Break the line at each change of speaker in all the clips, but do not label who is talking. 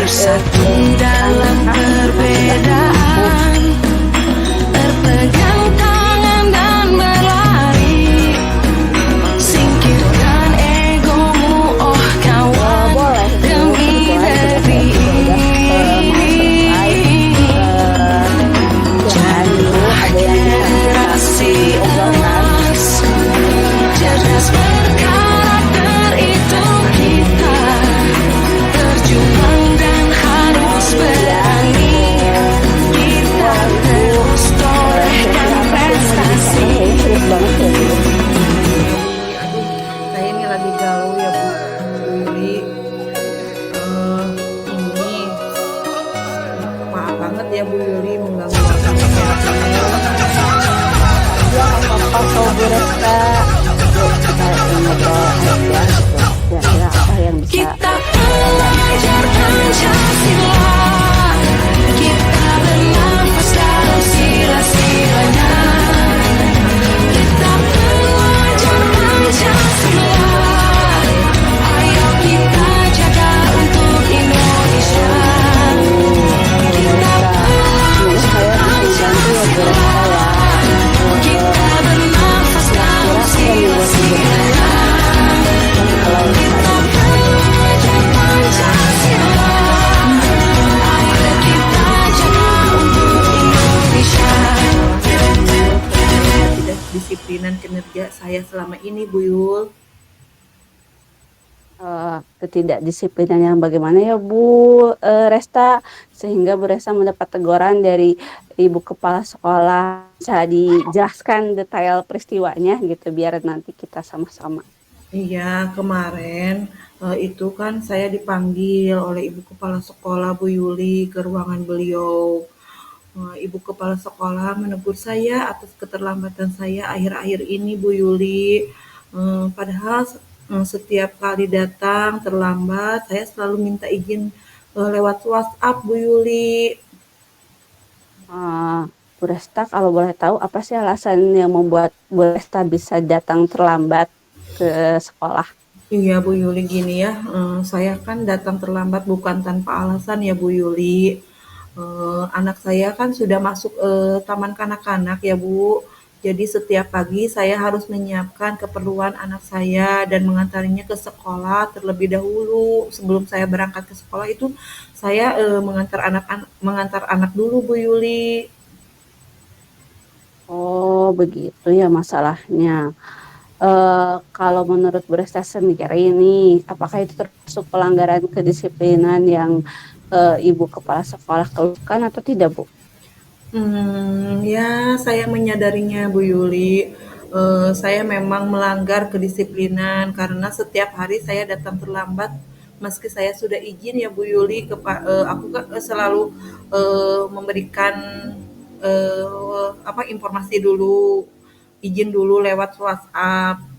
bersatu
kan
dalam
sudah mampu.
perbedaan, berpegang tangan dan berlari, singkirkan egomu oh kawan,
Boleh Bu,
demi
kebetulan tugas
negeri
saya juga udah mau selesai.
ini.
Silakan Bu, ada yang bisa kita
Generasi
obrolkan.
emas, cerdas berkarakter itu kita, berjuang dan harus berani, kita terus torehkan prestasi.
Kayaknya serius banget ya Bu.
Aduh, saya ini lagi galau ya Bu Yuli. Ini maaf banget ya Bu Yuli mengganggu waktu
Ya nggak apa-apa kok Bu Resta. Yuk kita ngobrol aja gitu. Kira-kira apa yang bisa
Kita belajar Pancasila, kita bernafas dalam sila-silanya. Kita belajar Pancasila, ayo kita jaga untuk Indonesia. Kita belajar Pancasila, kita bernafas dalam sila-silanya. Kita belajar Pancasila, ayo kita jaga untuk Indonesia.
ketidakdisiplinan kinerja saya selama ini Bu Yul.
ketidakdisiplinan yang bagaimana ya Bu Resta, sehingga Bu Resta mendapat teguran dari Ibu Kepala Sekolah. Bisa dijelaskan detail peristiwanya gitu biar nanti kita sama-sama.
Iya, kemarin itu kan saya dipanggil oleh Ibu Kepala Sekolah Bu Yuli ke ruangan beliau. Ibu Kepala Sekolah menegur saya atas keterlambatan saya akhir-akhir ini Bu Yuli. Padahal setiap kali datang terlambat, saya selalu minta izin lewat WhatsApp Bu Yuli.
Bu Resta, kalau boleh tahu apa sih alasan yang membuat Bu Resta bisa datang terlambat ke sekolah?
Iya Bu Yuli, gini ya, saya kan datang terlambat bukan tanpa alasan ya Bu Yuli. Anak saya kan sudah masuk taman kanak-kanak ya Bu. Jadi setiap pagi saya harus menyiapkan keperluan anak saya dan mengantarnya ke sekolah terlebih dahulu. Sebelum saya berangkat ke sekolah itu saya mengantar anak dulu Bu Yuli.
Oh begitu ya masalahnya. Kalau menurut Bu Resta sendiri ini, apakah itu termasuk pelanggaran kedisiplinan yang Ibu Kepala Sekolah keluhkan atau tidak Bu?
Ya saya menyadarinya Bu Yuli. Saya memang melanggar kedisiplinan karena setiap hari saya datang terlambat meski saya sudah izin ya Bu Yuli. Aku kan selalu memberikan informasi dulu, izin dulu lewat WhatsApp.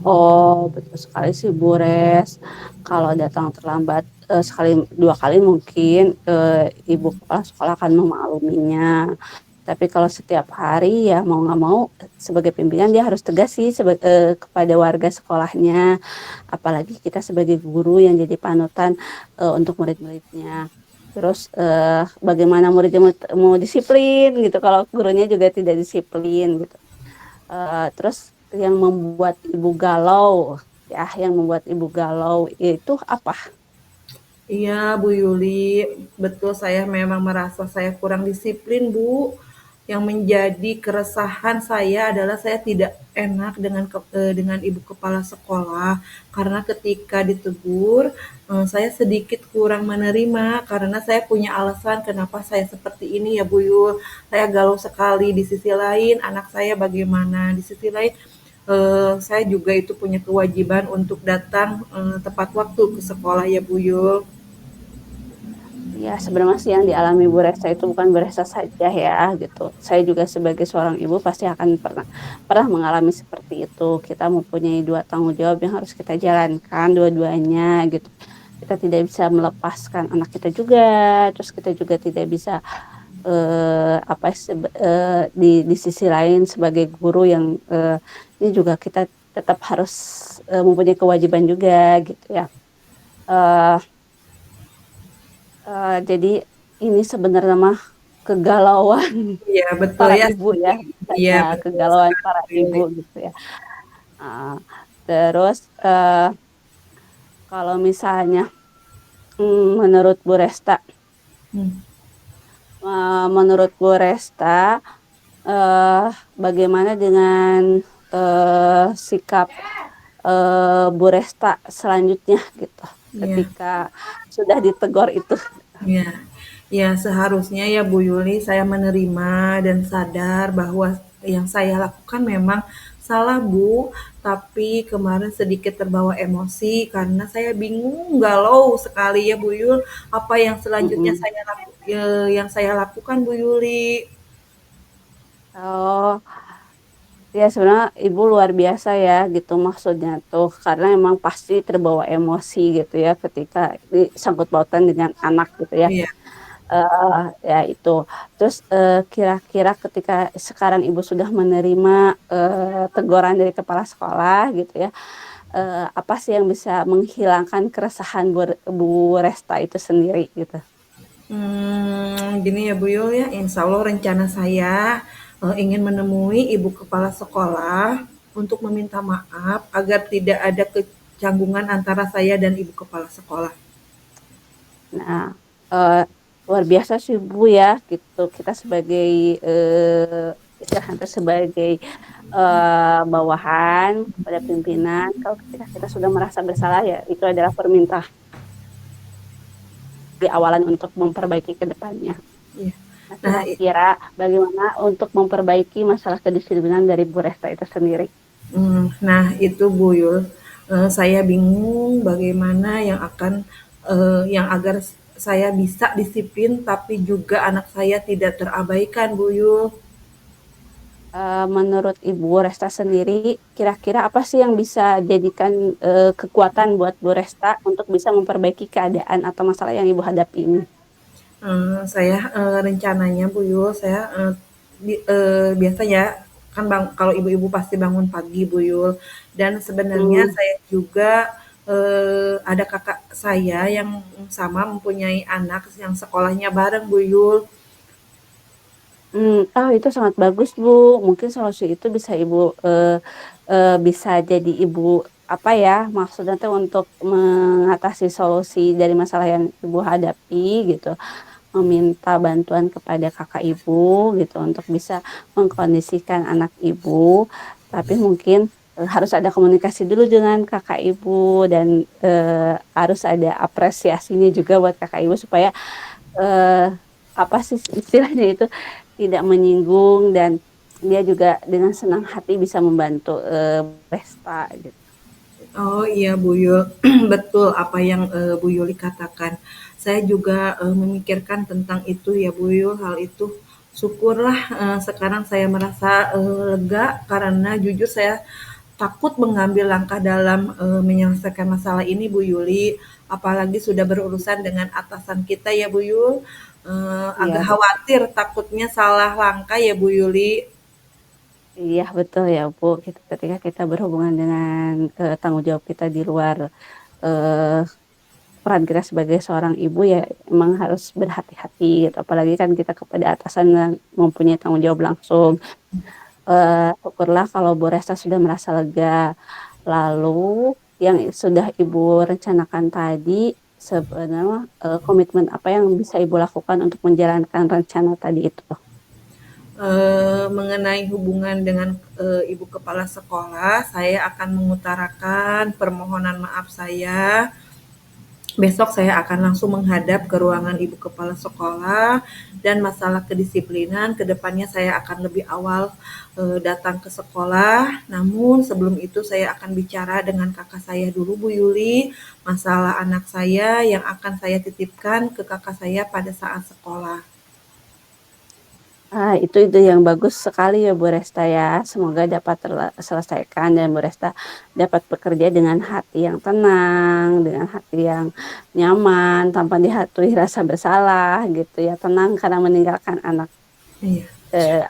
Oh betul sekali sih Bu Res. Kalau datang terlambat sekali dua kali mungkin Ibu Kepala Sekolah akan memakluminya. Tapi kalau setiap hari ya mau nggak mau sebagai pimpinan dia harus tegas sih kepada warga sekolahnya. Apalagi kita sebagai guru yang jadi panutan untuk murid-muridnya. Terus bagaimana muridnya mau disiplin gitu kalau gurunya juga tidak disiplin gitu. Terus yang membuat Ibu galau itu apa?
Iya Bu Yuli, betul saya memang merasa saya kurang disiplin Bu. Yang menjadi keresahan saya adalah saya tidak enak dengan Ibu Kepala Sekolah karena ketika ditegur saya sedikit kurang menerima karena saya punya alasan kenapa saya seperti ini ya Bu Yul. Saya galau sekali, di sisi lain anak saya bagaimana, di sisi lain saya juga itu punya kewajiban untuk datang tepat waktu ke sekolah ya Bu Yul.
Ya sebenarnya sih yang dialami Bu Resta itu bukan Bu Resta saja ya gitu. Saya juga sebagai seorang ibu pasti akan pernah mengalami seperti itu. Kita mempunyai dua tanggung jawab yang harus kita jalankan dua-duanya gitu. Kita tidak bisa melepaskan anak kita juga, terus kita juga tidak bisa di sisi lain sebagai guru yang ini juga kita tetap harus mempunyai kewajiban juga gitu ya. Eee jadi ini sebenarnya mah kegalauan
Iya betul
para
ya,
ibu ya,
iya
misalnya
betul
kegalauan
sekali
para
Bu Yuli.
ibu gitu ya, heeh. Terus, kalau misalnya, menurut Bu Resta,
Mmm,
menurut Bu Resta, eee, bagaimana dengan, sikap, Bu Resta selanjutnya gitu,
iya.
ketika sudah ditegur itu?
Iya, ya seharusnya ya Bu Yuli saya menerima dan sadar bahwa yang saya lakukan memang salah Bu, tapi kemarin sedikit terbawa emosi karena saya bingung, galau sekali ya Bu Yul, apa yang selanjutnya
Mhm.
yang saya lakukan Bu Yuli.
Oh. Ya sebenarnya Ibu luar biasa ya gitu maksudnya tuh, karena emang pasti terbawa emosi gitu ya ketika disangkut pautan dengan anak gitu ya,
Iya,
ya itu. Terus, kira-kira ketika sekarang Ibu sudah menerima, teguran dari kepala sekolah gitu ya, apa sih yang bisa menghilangkan keresahan Bu Resta itu sendiri gitu?
gini ya Bu Yul ya, insya Allah rencana saya, ingin menemui ibu kepala sekolah untuk meminta maaf agar tidak ada kecanggungan antara saya dan ibu kepala sekolah.
Nah, eee, luar biasa sih Bu ya, gitu. Kita sebagai, istilahnya sebagai, bawahan kepada pimpinan, kalau ketika kita sudah merasa bersalah ya itu adalah permintaan di awalan untuk memperbaiki ke depannya.
Iya.
Nah,
Nah,
kira-kira bagaimana untuk memperbaiki masalah kedisiplinan dari Bu Resta itu sendiri?
nah itu Bu Yul, saya bingung bagaimana yang agar saya bisa disiplin tapi juga anak saya tidak terabaikan Bu Yul.
Menurut Ibu Resta sendiri, kira-kira apa sih yang bisa jadikan, kekuatan buat Bu Resta untuk bisa memperbaiki keadaan atau masalah yang Ibu hadapi ini?
Saya, rencananya Bu Yul, saya, biasanya kan kalau ibu-ibu pasti bangun pagi Bu Yul, dan sebenarnya
Mmm,
saya juga, ada kakak saya yang sama mempunyai anak yang sekolahnya bareng Bu Yul.
oh itu sangat bagus Bu, mungkin solusi itu bisa Ibu, bisa jadi Ibu, apa ya, maksudnya tuh untuk mengatasi solusi dari masalah yang Ibu hadapi gitu. Meminta bantuan kepada kakak ibu gitu untuk bisa mengkondisikan anak ibu, tapi mungkin, harus ada komunikasi dulu dengan kakak ibu dan, harus ada apresiasinya juga buat kakak ibu supaya, eee, apa sih istilahnya itu, tidak menyinggung dan dia juga dengan senang hati bisa membantu, Resta gitu.
Oh iya Bu Yul, betul apa yang Bu Yuli katakan. Saya juga memikirkan tentang itu ya Bu Yul, hal itu. Syukurlah sekarang saya merasa lega karena jujur saya takut mengambil langkah dalam menyelesaikan masalah ini Bu Yuli. Apalagi sudah berurusan dengan atasan kita ya Bu Yul. Agak
Iya
khawatir takutnya salah langkah ya Bu Yuli.
iya betul ya Bu, ketika kita berhubungan dengan, tanggung jawab kita di luar, eee peran kita sebagai seorang ibu ya emang harus berhati-hati gitu, apalagi kan kita kepada atasan yang mempunyai tanggung jawab langsung. Syukurlah kalau Bu Resta sudah merasa lega. Lalu yang sudah Ibu rencanakan tadi sebenarnya, komitmen apa yang bisa Ibu lakukan untuk menjalankan rencana tadi itu?
Mengenai hubungan dengan ibu kepala sekolah, saya akan mengutarakan permohonan maaf saya. Besok saya akan langsung menghadap ke ruangan ibu kepala sekolah dan masalah kedisiplinan kedepannya saya akan lebih awal datang ke sekolah. Namun sebelum itu saya akan bicara dengan kakak saya dulu Bu Yuli, masalah anak saya yang akan saya titipkan ke kakak saya pada saat sekolah.
Itu ide yang bagus sekali ya Bu Resta ya, semoga dapat terselesaikan dan Bu Resta dapat bekerja dengan hati yang tenang, dengan hati yang nyaman, tanpa dihantui rasa bersalah gitu ya, tenang karena meninggalkan
Iya.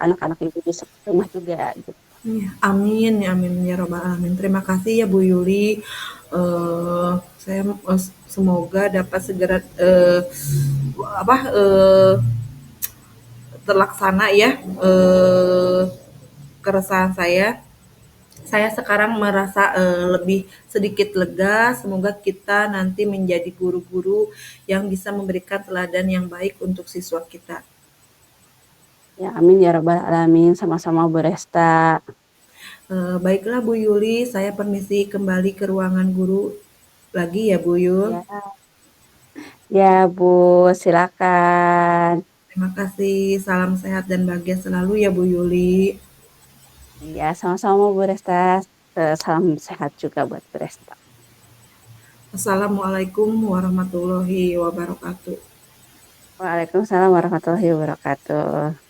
anak-anak Ibu di rumah juga gitu.
Iya, amin ya amin ya robbal alamin. Terima kasih ya Bu Yuli Saya semoga dapat segera apa terlaksana ya keresahan saya. Saya sekarang merasa lebih sedikit lega. Semoga kita nanti menjadi guru-guru yang bisa memberikan teladan yang baik untuk siswa kita.
Ya, amin ya rabbal alamin. Sama-sama Bu Resta.
Baiklah Bu Yuli, saya permisi kembali ke ruangan guru lagi ya Bu Yul.
Ya, ya Bu, silakan.
Terima kasih, salam sehat dan bahagia selalu ya Bu Yuli.
Ya, sama-sama Bu Resta. Salam sehat juga buat Bu Resta.
Assalamualaikum warahmatullahi wabarakatuh.
Waalaikumsalam warahmatullahi wabarakatuh.